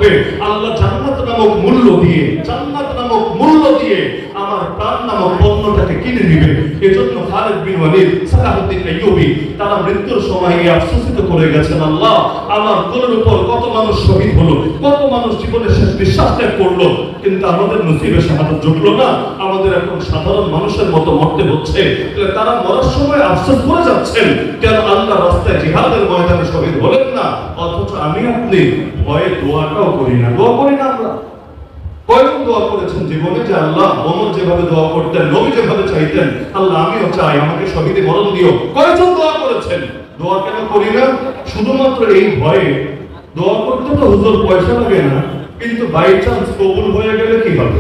থাকবে আল্লাহ জান্নাত নামক মূল্য দিয়ে, জান্নাত নামক মূল্য দিয়ে আমার প্রাণ নামক পণ্যটাকে কিনে নিবে। এজন্য খালিদ বিন ওয়ালিদ, সালাহুদ্দিন আইয়ুবী তারা মৃত্যুর সময় আফসোসিত করে গেছেন, আল্লাহ আমার কোলের উপর কত মানুষ শহীদ হলো, কত মানুষ জীবনের শেষ নিঃশ্বাস ত্যাগ করলো, কিন্তু আমাদের নসিবে শাহাদাত জুটলো না, আমাদের এখন সাধারণ মানুষের মতো মরতে হচ্ছে। তারা মরার সময় আফসোস করে যাচ্ছেন, কেন আল্লাহ রাস্তায় জিহাদের ময়দানে শহীদ হলেন না? অথচ আমি আপনি ভয়ে দোয়াটাও করি না। দোয়া করি না আমরা? কয়জন দোয়া করেছেন জীবনে যে আল্লাহ ওমর যেভাবে দোয়া করতেন, নবী যেভাবে চাইতেন, আল্লাহ আমিও চাই আমাকে শহীদে মরণ দিও? কয়জন দোয়া করেছেন? দোয়া কেন করি না? শুধুমাত্র এই ভয়ে। দোয়া করতে তো হুজুর পয়সা লাগে না, কিন্তু বাই চান্স কবুল হয়ে গেলে কি হবে?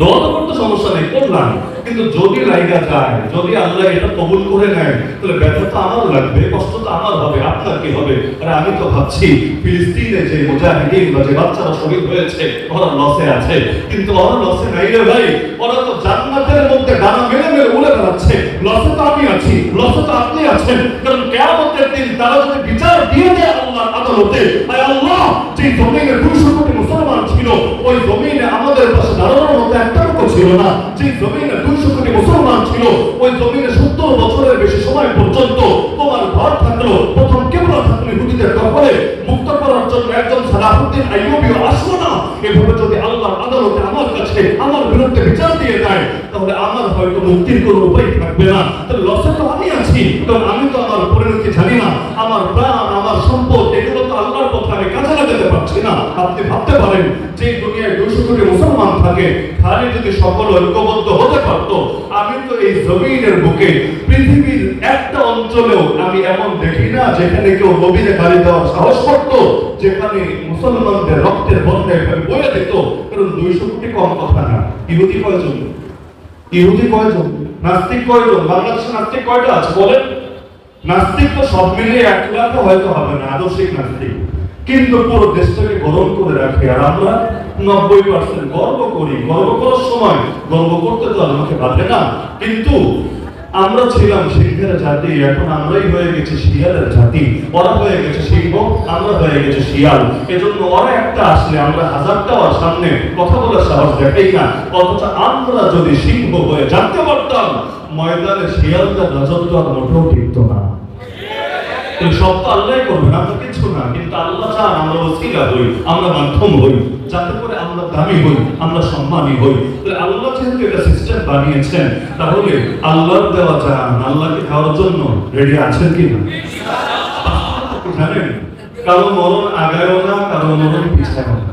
দোয়া তো করতে সমস্যা নেই, করলাম, কিন্তু যদি লাইগা যায়, যদি আল্লাহ এটা কবুল করে নেয়, তাহলে ব্যথা তো আমার লাগবে, কষ্ট তো আমার হবে, আপনার কি হবে? আরে আমি তো ভাবছি ফিলিস্তিনে যে মুজাহিদিন বা যে বাচ্চারা শহীদ হয়েছে ওরা লসে আছে, কিন্তু ওরা লসে নাই রে ভাই, ওরা তো জান্নাতের মধ্যে ডানা মেলে মেলে উড়ে বেড়াচ্ছে। লসে তো আমি আছি, লসে তো আপনি আছেন, কারণ কিয়ামতের দিন তারা যদি বিচার দিয়ে দেয় আল্লাহর আদালতে, আয় আল্লাহ যে জমিনে 200 কোটি মুসলমান ছিল, ওই জমিনে আমাদের পাশে দাঁড়ানোর মতো একটা লোক ছিল না। যে জমিনে 200 কোটি মুসলমান ছিল, ওই জমিনে 70 বছরের বেশি সময় পর্যন্ত তোমার ঘর থাকলো, প্রথম কিবলা থাকলো ইহুদিদের দখলে, মুক্ত করার জন্য একজন সালাহুদ্দিন আইয়ুবীও আসলো না। এভাবে যদি আল্লাহর আদালতে আমার কাছে আমার বিরুদ্ধে বিচার দিয়ে দেয়, তাহলে আমার হয়তো মুক্তির কোনো উপায় থাকবে না। তাহলে লসে তো আমি আছি, কারণ আমি তো আমার পরিণতি জানি না, আমার প্রাণ, আমার সম্পদ, এগুলো তো আল্লাহর পথে আমি কাজে লাগাতে পারছি না। আপনি ভাবতে পারেন যে দুনিয়ায় 200 কোটি মুসলমান থাকে, খালি যদি সকল ঐক্যবদ্ধ হতে পারত, আমি তো এই জমিনের বুকে পৃথিবীর একটা অঞ্চলেও আমি এমন দেখি না যেখানে কেউ নবীরে গালি দেওয়ার সাহস করত, যেখানে মুসলমানদের রক্তের বন্যা বয়ে দিত। কারণ 200 কোটি কম কথা না। ইহুদি কয়জন? ইহুদি কয়জন? নাস্তিক কয়জন? বাংলাদেশে নাস্তিক কয়টা আছে বলেন? নাস্তিক তো সব মিলিয়ে 1 লাখ হয়তো হবে না, আদর্শিক নাস্তিক, কিন্তু পুরো দেশটাকে গরম করে রাখে। আর আমরা 90% গর্ব করি। গর্ব করার সময় গর্ব করতে তো আমাকে বাধে না, কিন্তু আমরা ছিলাম সিংহের জাতি, এখন আমরাই হয়ে গেছি শিয়ালের জাতি। ওরা হয়ে গেছে সিংহ, আমরা হয়ে গেছে শিয়াল। এজন্য ওরা একটা আসলে আমরা 1000টা ওর সামনে কথা বলার সাহস দেখাই না। অথচ আমরা যদি সিংহ হয়ে জানতে পারতাম, ময়দানে শিয়ালদের রাজত্ব আর মোটেও টিকতো না। সব তো আল্লাহ করবেন, আমরা কিছু না, কিন্তু আল্লাহ চান আমরা ওসিলা হই, আমরা মাধ্যম হই, যাতে করে আমরা দামি হই, আমরা সম্মানী হই। তাহলে আল্লাহ যেহেতু এটা সিস্টেম বানিয়েছেন, তাহলে আল্লাহর দেওয়া চান আল্লাহকে খাওয়ার জন্য রেডি আছেন কি না? জানেন, কারো মরণ আগায়ও না, কারো মরণ পিছায়ও না।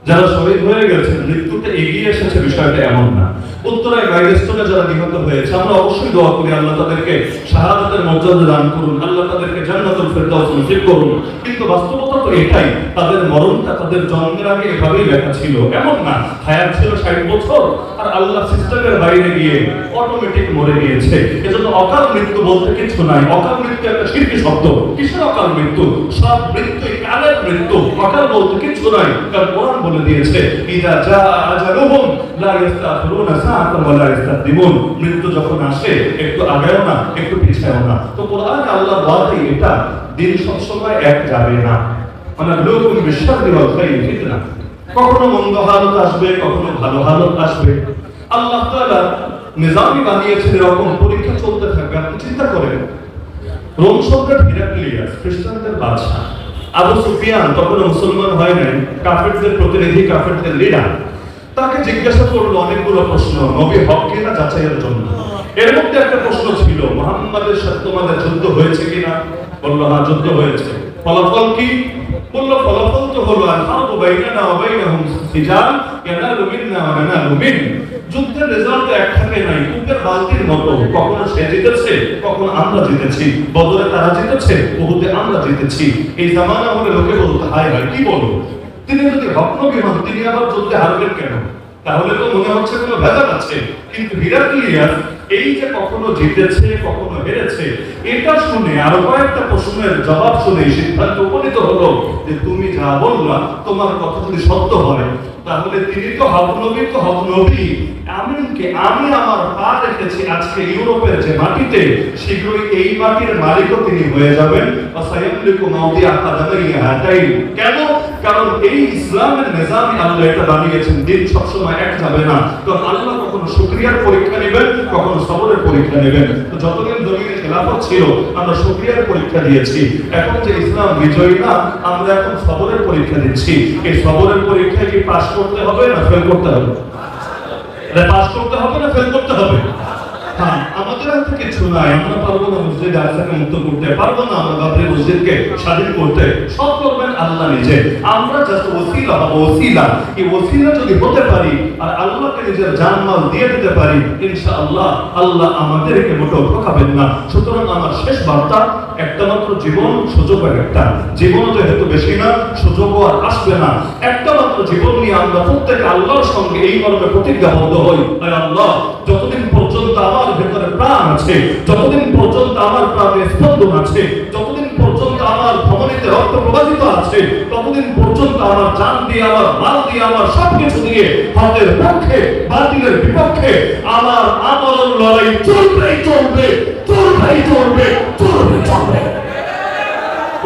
যারা শহীদ হয়ে গেছেন, মৃত্যুতে এগিয়ে এসেছে, বিষয়টা এমন না। উত্তরায় গাইডেস্টনে যারা নিহত হয়েছে, আমরা অবশ্যই দোয়া করি আল্লাহ তাদেরকে শাহাদাতের মর্যাদা দান করুন, আল্লাহ তাদেরকে জান্নাতুল ফেরদাউস নসিব করুন। কিন্তু বাস্তবতা তো এটাই, তাদের মরণটা তাদের জন্মের আগে এভাবেই লেখা ছিল, এমন না। হায়াত ছিল 60 বছর, আর আল্লাহ সিস্টেমের বাইরে গিয়ে অটোমেটিক মরে গিয়েছে। এজন্য অকাল মৃত্যু বলতে কিছু নাই। অকাল মৃত্যু একটা শিরকি শব্দ। কিসের অকাল মৃত্যু? সব মৃত্যুই কালের মৃত্যু, অকাল বলতে কিছু নাই। কারণ কোরআন বলে দিয়েছে, ইযা জা আজালুহুম লা ইস্তাখিরুনা সাআতান ওয়া লা ইস্তাকদিমুন। মৃত্যু যখন আসে, একটু আগায়ও না, একটু পিছায়ও না। তো কোরআনে আল্লাহ বলে এটা দিন সবসময় এক যাবে না। মানে লোকুম বিশাররি ওয়াল খাইরি ফিতনা, কখনো মন্দ হালত আসবে, কখনো ভালো হালত আসবে। আল্লাহ তাআলা নিজামই বানিয়েছেন, এরকম পরীক্ষা চলতে থাকবে। আপনি চিন্তা করেন, রোম সম্রাট হিরাক্লিয়াস, খ্রিস্টানদের বাদশা, আবু সুফিয়ান তখন মুসলমান হয় নাই, কাফেরদের প্রতিনিধি, কাফেরদের লিডার, তাকে জিজ্ঞাসা করলো অনেকগুলো প্রশ্ন, নবী হক কিনা যাচাইয়ের জন্য। এর মধ্যে একটা প্রশ্ন ছিল, মুহাম্মাদের সাথে তোমাদের যুদ্ধ হয়েছে কিনা? বলল হ্যাঁ, যুদ্ধ হয়েছে। ফলাফল কি? বলল ফলাফল তো হলো আল হারবু বাইনানা ওয়া বাইনাহুম সিজাল ইয়ানালু মিন্না ওয়া নানালু মিন। যুদ্ধের রেজাল্ট এক থাকে নাই, কুপের বালতির মতো, কখনো সে জিতেছে, কখনো আমরা জিতেছি। বদরে তারা জিতেছে, উহুদে আমরা জিতেছি। এই জামানা হলে লোকে বলতে হায় হায় কি বলো, তিনি যদি হক নবী হন, তিনি আবার যুদ্ধে হারবেন কেন? তাহলে তো মনে হচ্ছে কোনো ভেজাল আছে। কিন্তু হিরাক্লিয়াস এই যে কখনো জিতেছে, কখনো হেরেছে, এটা শুনে আরো কয়েকটা প্রশ্নের জবাব শুনে সিদ্ধান্ত উপনীত হলো যে তুমি যা বললা, তোমার কথা যদি সত্য হয়, তাহলে তিনি তো হক নবী, তো হক নবী। এমনকি আমি আমার পা রেখেছি আজকে ইউরোপের যে মাটিতে, শীঘ্রই এই মাটির মালিকও তিনি হয়ে যাবেন। কেন? কারণ এই ইসলামের নিজামে আল্লাহ এটা বানিয়েছেন, দিন সবসময় এক যাবে না। কারণ আল্লাহ কখনো শুকরিয়ার পরীক্ষা নেবেন, কখনো সবরের পরীক্ষা নেবেন। তো যতদিন জমিনে খেলাফত ছিল আমরা শুকরিয়ার পরীক্ষা দিয়েছি, এখন যে ইসলাম বিজয়ী না, আমরা এখন সবরের পরীক্ষা দিচ্ছি। এই সবরের পরীক্ষায় কি পাস করতে হবে না ফেল করতে হবে? পাস করতে হবে না ফেল করতে হবে? হ্যাঁ, আমাদের হাতে কিছু নাই। আমরা পারবো না মসজিদ আজাকে মুক্ত করতে, পারবো না আমরা বাবরি মসজিদকে স্বাধীন করতে। সব করবেন আল্লাহ নিজে। আমরা জাস্ট ওসিলা হব, ওসিলা। এই ওসিলা যদি হতে পারি আর আল্লাহকে নিজের জানমাল দিয়ে দিতে পারি, ইনশাআল্লাহ আল্লাহ আমাদেরকে মোটেও ঠকাবেন না। সুতরাং আমার শেষ বার্তা, একটা মাত্র জীবন, সুযোগ একটা জীবন, যেহেতু বেশি না, সুযোগও আর আসবে না। একটা মাত্র জীবন নিয়ে আমরা প্রত্যেকে আল্লাহর সঙ্গে এই মর্মে প্রতিজ্ঞাবদ্ধ হই, আল্লাহ যতদিন পর্যন্ত আমার ভেতরে প্রাণ আছে, যতদিন পর্যন্ত আমার প্রাণে স্পন্দন আছে, যতদিন পর্যন্ত আমার ধমনীতে রক্ত প্রবাহিত আছে, ততদিন পর্যন্ত আমার জান দিয়ে, আমার মাল দিয়ে, আমার সবকিছু দিয়ে হকের পক্ষে বাতিলের বিপক্ষে আমার আমরণ লড়াই চলবে চলবে চলবে চলবে চলবে চলবে।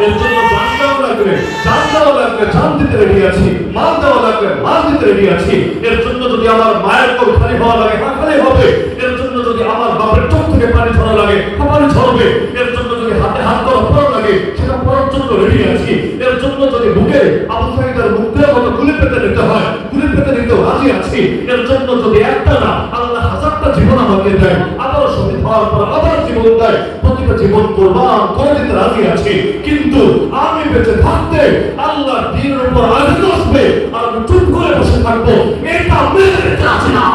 এর জন্য জান দেওয়া লাগবে, জান দেওয়া লাগবে, জান দিতে রেডি আছি। মাল দেওয়া লাগবে, মাল দিতে রেডি আছি। এর জন্য যদি আমার মায়ের কোল খালি হওয়া লাগে, খালি হবে। এর জন্য যদি আমার বাপের চোখ থেকে পানি ঝরা লাগে, পানি ঝরবে। এর জন্য যদি হাতে হাত ধরা পড়া লাগে, সেটা পড়ার জন্য রেডি আছি। এর জন্য যদি বুকে আবু সাঈদের মুখের মতো গুলি পেতে নিতে হয়, গুলি পেতে নিতেও রাজি আছি। এর জন্য যদি একটা না আল্লাহ হাজারটা জীবন আমাকে দেয়, আবার শহীদ হওয়ার পর আবার জীবন দেয়, প্রতিটা জীবন কোরবান করে দিতে রাজি আছি। কিন্তু আমি বেঁচে থাকতে আল্লাহ দ্বীনের উপর আঘাত আসবে আর আমি চুপ করে বসে থাকবো, এটা মেনে নিতে রাজি না।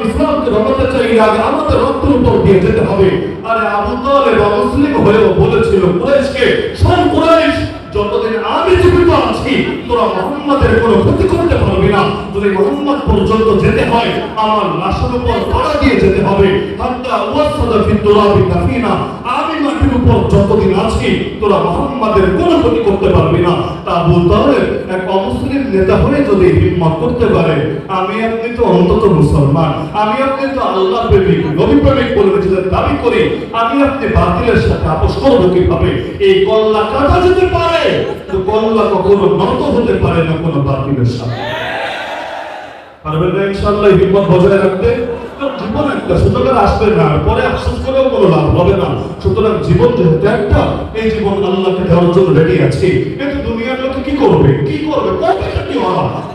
ইসলামকে রক্ষাতে চাই, আগে আমাদের রক্তের উপর দিয়ে যেতে হবে। আরে আবু তালেব মুসলিম হয়েও বলেছিল কুরাইশকে, শোন কুরাইশ, যতদিন আমি জীবিত আছি তোরা মুহাম্মাদের কোনো ক্ষতি করতে পারবি না। যদি মুহাম্মদ পর্যন্ত যেতে হয় আমার লাশের উপর পড়া দিয়ে যেতে হবে। হাত্তা ওয়াসাদা ফি তুরাবি কাফিনা, আমি মাটির উপর যতদিন আছি তোরা মুহাম্মাদের কোনো ক্ষতি করতে পারবি না। তা আবু তালেব এক অমুসলিম নেতা হয়ে যদি হিম্মত করতে পারে, আমি আপনি তো অন্তত মুসলমান, আমি আপনি তো আল্লাহ প্রেমিক, নবী প্রেমিক বলে নিজেদের দাবি করি, আমি আপনি বাতিলের সাথে আপোষ করবো কিভাবে? এই কল্লা কাটা যেতে পারে, তো কল্লা কখনো নত হতে পারে না কোনো বাতিলের সাথে। পারবেন না ইনশাআল্লাহ হিম্মত বজায় রাখতে? জীবন একটা, সুতরাং আসবে না, পরে আফসোস করেও কোনো লাভ হবে না। সুতরাং জীবন যেহেতু একটা, এই জীবন আল্লাহকে দেওয়ার জন্য রেডি আছি। কিন্তু দুনিয়ার লোকে কি করবে, কি করবে? কি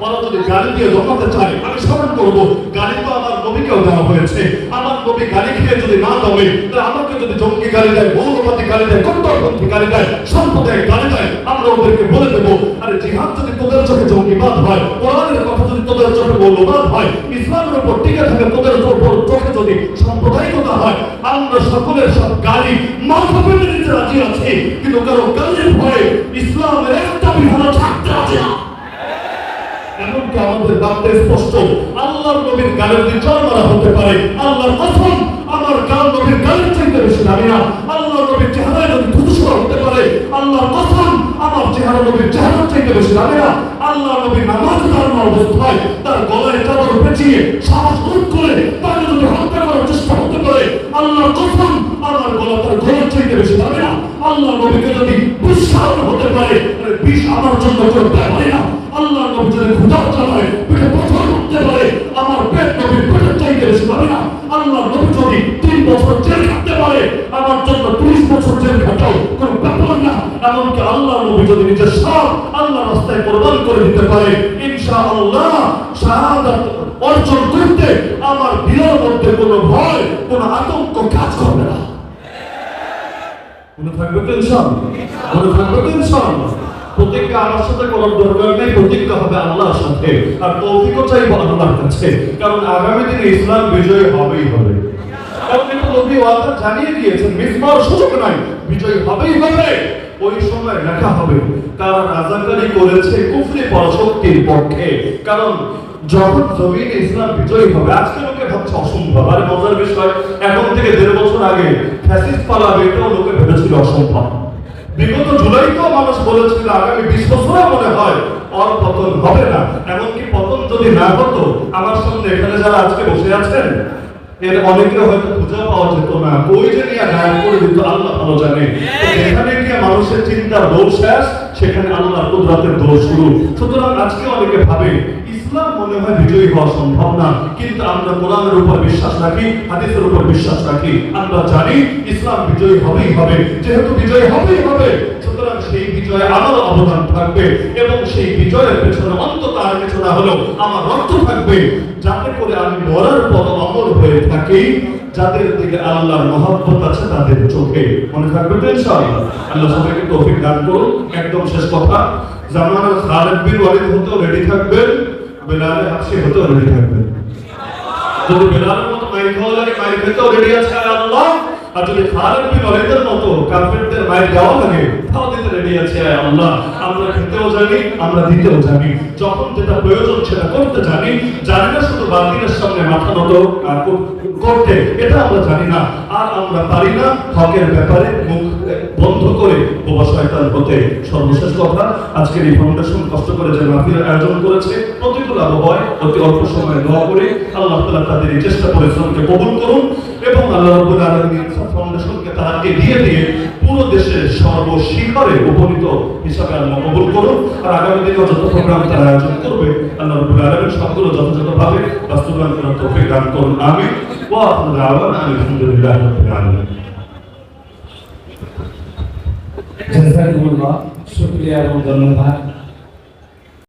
ওরা যদি গাড়ি দিয়ে জমাতে চায়, আমি স্মরণ করবো, গাড়ি তো আমার নবীকেও দেওয়া হয়েছে। আমার নবী গাড়ি খেয়ে যদি না দমে, তাহলে আমাকে যদি জঙ্গি গাড়ি দেয়, মৌলবাদী গাড়ি দেয়, কট্টরপন্থী গাড়ি দেয়, সম্প্রদায় গাড়ি দেয়, আমরা ওদেরকে বলে দেবো, আরে জিহাদ যদি তোদের চোখে জঙ্গিবাদ হয়, কোরআনের কথা যদি তোদের চোখে মৌলবাদ হয়, ইসলামের উপর টিকে থাকে তোদের চোখে যদি সাম্প্রদায়িকতা হয়, আমরা সকলের সব গাড়ি মাথা পেতে নিতে রাজি আছি। কিন্তু কারো গাড়ির ভয়ে ইসলামের একটা বিধান থাকতে রাজি না। এমনকি আমাদের বাক্যে স্পষ্ট, আল্লাহর নবীর গালের বিচার মারা হতে পারে। আল্লাহর কসম, আমার গাল নবীর গালের চাইতে বেশি দামি না। আল্লাহর নবীর চেহারায় যদি ধূসর হতে পারে, আল্লাহর কসম, আমার চেহারা নবীর চেহারার চাইতে বেশি দামি না। আল্লাহর নবী নামাজ দাঁড়ানো অবস্থায় তার গলায় চাদর পেঁচিয়ে শ্বাস রোধ করে তাকে যদি হত্যা করার চেষ্টা হতে পারে, আল্লাহর কসম, আমার গলা তার গলার চাইতে বেশি দামি না। আল্লাহ নবীকে যদি বিশ্বাস হতে পারে, বিষ আমার জন্য করতে পারে না। আল্লাহ নবী যদি ক্ষুধা চালায়, পেটে পাথর করতে পারে, আমার পেট নবীর পেটের চাইতে বেশি পারে না। আল্লাহ নবী যদি 3 বছর জেল খাটতে পারে, আমার জন্য 30 বছর জেল খাটাও কোনো ব্যাপার না। এমনকি আল্লাহ নবী যদি নিজের সব আল্লাহ রাস্তায় কোরবান করে দিতে পারে, ইনশাআল্লাহ শাহাদাত অর্জন করতে আমার দিলের মধ্যে কোনো ভয়, কোনো আতঙ্ক কাজ করবে না। মনে থাকবে তো ইনশাআল্লাহ? মনে থাকবে তো ইনশাআল্লাহ? প্রতিজ্ঞা আমার সাথে করার দরকার নেই, প্রতিজ্ঞা হবে আল্লাহর সাথে, আর তৌফিকও চাইবো আল্লাহর কাছে। কারণ আগামী দিনে ইসলাম বিজয়ী হবেই হবে। কারণ এটা নবী ওয়াদা জানিয়ে দিয়েছেন, মিস করার সুযোগ নাই, বিজয়ী হবেই হবে। ওই সময় লেখা হবে তারা রাজাকারী করেছে কুফরি পরাশক্তির পক্ষে। কারণ যখন জমিনে ইসলাম বিজয়ী হবে, আজকে লোকে ভাবছে অসম্ভব। আর মজার বিষয়, এখন থেকে 1.5 বছর আগে ফ্যাসিস্ট পালাবে, এটাও লোকে ভেবেছিল অসম্ভব। বিগত জুলাইতেও মানুষ বলেছিল আগামী 20 বছর মনে হয় আর পতন হবে না। এমনকি পতন যদি না হতো, আমার সামনে এখানে যারা আজকে বসে আছেন, এর অনেকের হয়তো খুঁজে পাওয়া যেত না, ওই যে নিয়ে গায়েব করে দিত, আল্লাহ ভালো জানে। এখানে গিয়ে মানুষের চিন্তার দৌড় শেষ, সেখানে আল্লাহর কুদরতের দৌড় শুরু। সুতরাং আজকে অনেকে ভাবে ইসলাম মনে হয় বিজয়ী হওয়া সম্ভব না, কিন্তু আমরা কোরআনের উপর বিশ্বাস রাখি, হাদিসের উপর বিশ্বাস রাখি। আমরা জানি ইসলাম বিজয়ী হবেই হবে, যেহেতু বিজয়ী হবেই হবে, সুতরাং সেই বিজয়ে আমার অবদান থাকবে এবং সেই বিজয়ের পেছনে অন্তত আর কিছু না হলেও আমার রক্ত থাকবে, যাতে করে আমি মরার পর অমর হয়ে থাকি, যাদের দিকে আল্লাহর মহব্বত আছে তাদের চোখে। মনে থাকবে তো ইনশাআল্লাহ? আল্লাহ সবাইকে তৌফিক দান করুন। একদম শেষ কথা, জামানার খালিদ বিন ওয়ালিদ হতেও রেডি থাকবেন, বেলাল হাবশি হতেও রেডি থাকবেন। যদি বেলালের মতো মাইর খাওয়া লাগে, মাইর খেতেও রেডি আছে আল্লাহ। আর যদি খালিদ বিন ওয়ালিদের মতো কাফেরদের মাইর দেওয়া লাগে, তাও দিতে রেডি আছে আল্লাহ। আমরা খেতেও জানি, আমরা দিতেও জানি, যখন যেটা প্রয়োজন সেটা করতে জানি। জানি না শুধু বাতিলের সামনে মাথা নত করতে, এটা আমরা জানি না। আর আমরা পারি না হকের ব্যাপারে মুখ বন্ধ করে বোবা শয়তান হতে। সর্বশেষ কথা, আজকের এই ফাউন্ডেশন কষ্ট করে যে মাহফিলের আয়োজন করেছে, প্রতিকূল আবহাওয়ায় অতি অল্প সময়ে দোয়া করে আল্লাহ তাআলা তাদের এই চেষ্টা পরিশ্রমকে কবুল করুন এবং আল্লাহ রাব্বুল আলামিন ফাউন্ডেশনকে তাকে দিয়ে পুরো দেশের সর্বশিখরে উপনীত হিসাবে আল্লাহ কবুল করুন। আর আগামী দিনে যত প্রোগ্রাম তারা আয়োজন করবে, আল্লাহ রাব্বুল আলামিন সবগুলো যথাযথভাবে বাস্তবায়ন করার তৌফিক দান করুন। আমিন। ওয়া আখিরু দাওয়ানা আলহামদুলিল্লাহি রাব্বিল আলামিন। জাযাকুমুল্লাহ, শুকরিয়া এবং ধন্যবাদ।